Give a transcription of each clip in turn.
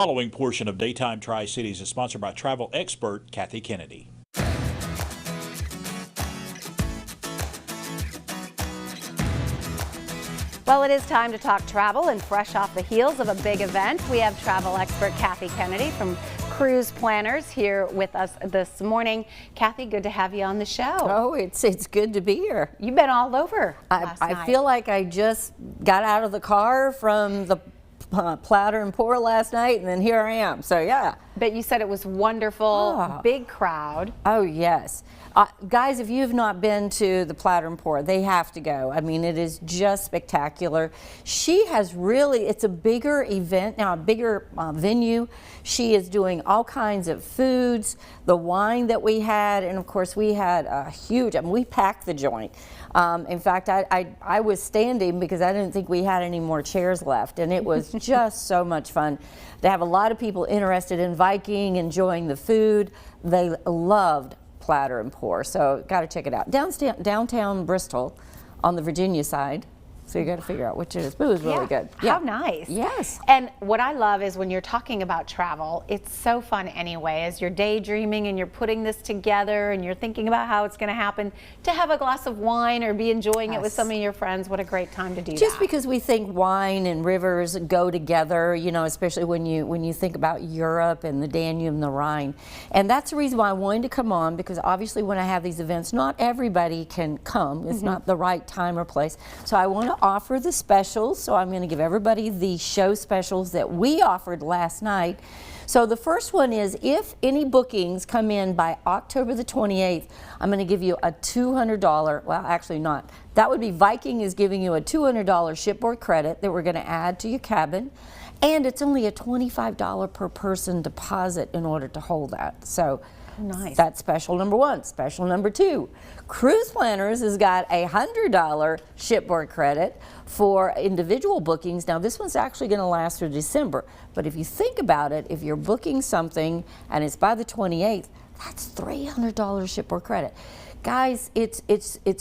Following portion of Daytime Tri-Cities is sponsored by travel expert Kathy Kennedy. Well, it is time to talk travel, and fresh off the heels of a big event, we have travel expert Kathy Kennedy from Cruise Planners here with us this morning. Kathy, good to have you on the show. Oh, it's good to be here. You've been all over last night. I feel like I just got out of the car from the platter and pour last night, and then here I am. So yeah. But you said it was wonderful, big crowd. Oh yes. Guys, if you've not been to the Platter and Pour, they have to go. I mean, it is just spectacular. She has really, it's a bigger event now, a bigger venue. She is doing all kinds of foods, the wine that we had, and of course we had a huge, I mean, we packed the joint. In fact, I was standing because I didn't think we had any more chairs left, and it was just so much fun. They have a lot of people interested in Viking, enjoying the food. They loved Platter and Pour, so got to check it out. Downtown Bristol on the Virginia side. So you got to figure out which it is. But it was really good. Yeah. How nice. Yes. And what I love is when you're talking about travel, it's so fun anyway, as you're daydreaming and you're putting this together and you're thinking about how it's going to happen, to have a glass of wine or be enjoying it with some of your friends. What a great time to do Just that. because we think wine and rivers go together, you know, especially when you think about Europe and the Danube and the Rhine. And that's the reason why I wanted to come on, because obviously when I have these events, not everybody can come. It's not the right time or place. So I want to offer the specials, so I'm going to give everybody the show specials that we offered last night. So the first one is, if any bookings come in by October the 28th, I'm going to give you a $200, well actually not, that would be Viking is giving you a $200 shipboard credit that we're going to add to your cabin, and it's only a $25 per person deposit in order to hold that. So nice. That's special number one. Special number two, Cruise Planners has got a $100 shipboard credit for individual bookings. Now this one's actually going to last through December, but if you think about it, if you're booking something and it's by the 28th, that's $300 shipboard credit. Guys, it's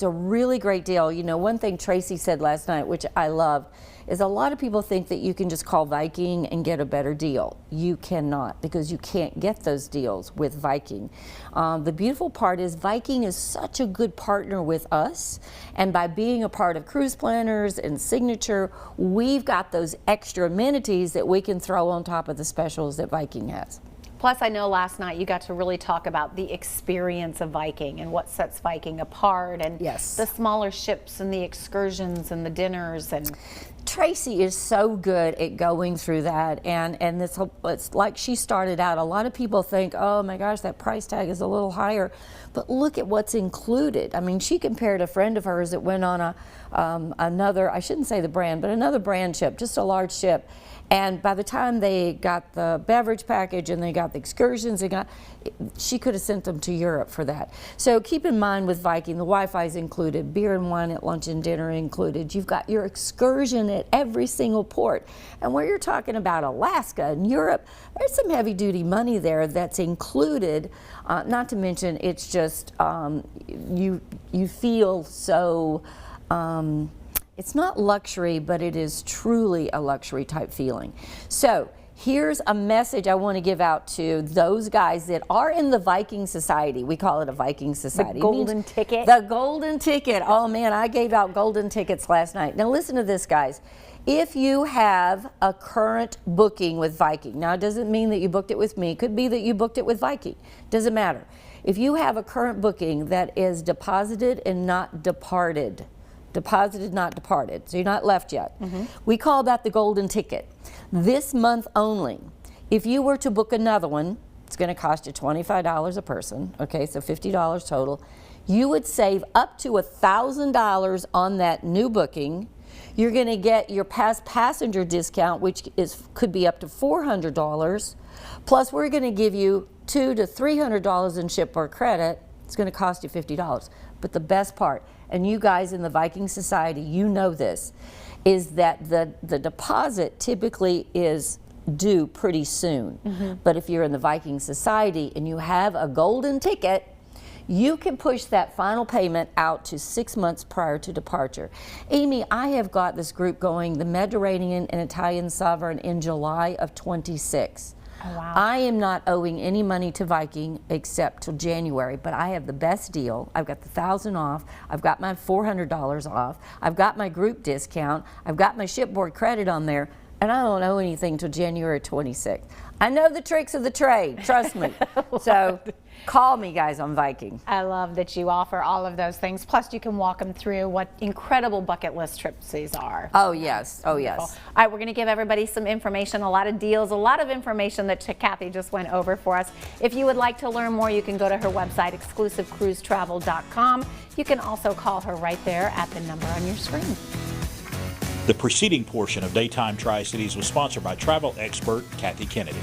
a really great deal. You know, one thing Tracy said last night, which I love, is a lot of people think that you can just call Viking and get a better deal. You cannot, because you can't get those deals with Viking. The beautiful part is Viking is such a good partner with us, and by being a part of Cruise Planners and Signature, we've got those extra amenities that we can throw on top of the specials that Viking has. Plus, I know last night you got to really talk about the experience of Viking and what sets Viking apart, and the smaller ships and the excursions and the dinners. And Tracy is so good at going through that, and it's like she started out. A lot of people think, oh my gosh, that price tag is a little higher, but look at what's included. I mean, she compared a friend of hers that went on another, I shouldn't say the brand, but another brand ship, just a large ship. And by the time they got the beverage package and they got the excursions, she could have sent them to Europe for that. So keep in mind with Viking, the Wi-Fi is included, beer and wine at lunch and dinner included. You've got your excursion at every single port. And where you're talking about Alaska and Europe, there's some heavy duty money there that's included. Not to mention, it's just, you feel so, it's not luxury, but it is truly a luxury type feeling. So here's a message I want to give out to those guys that are in the Viking Society. We call it a Viking Society. The golden ticket? The golden ticket. Oh man, I gave out golden tickets last night. Now listen to this, guys. If you have a current booking with Viking, now it doesn't mean that you booked it with me. It could be that you booked it with Viking. Doesn't matter. If you have a current booking that is deposited and not departed, deposited, not departed, so you're not left yet. We call that the golden ticket. This month only, if you were to book another one, it's going to cost you $25 a person, okay, so $50 total. You would save up to $1,000 on that new booking. You're going to get your passenger discount, which could be up to $400. Plus, we're going to give you $200 to $300 in shipboard credit. It's going to cost you $50. But the best part, and you guys in the Viking Society, you know this, is that the deposit typically is due pretty soon. But if you're in the Viking Society and you have a golden ticket, you can push that final payment out to 6 months prior to departure. Amy, I have got this group going, the Mediterranean and Italian Sovereign, in July of 26. Oh, wow. I am not owing any money to Viking except till January, but I have the best deal. I've got the $1,000 off. I've got my $400 off. I've got my group discount. I've got my shipboard credit on there, and I don't owe anything till January 26th. I know the tricks of the trade, trust me. So call me, guys, on Viking. I love that you offer all of those things. Plus, you can walk them through what incredible bucket list trips these are. Oh, yes. Oh, yes. All right, we're going to give everybody some information, a lot of deals, a lot of information that Kathy just went over for us. If you would like to learn more, you can go to her website, exclusivecruisetravel.com. You can also call her right there at the number on your screen. The preceding portion of Daytime Tri-Cities was sponsored by travel expert Kathy Kennedy.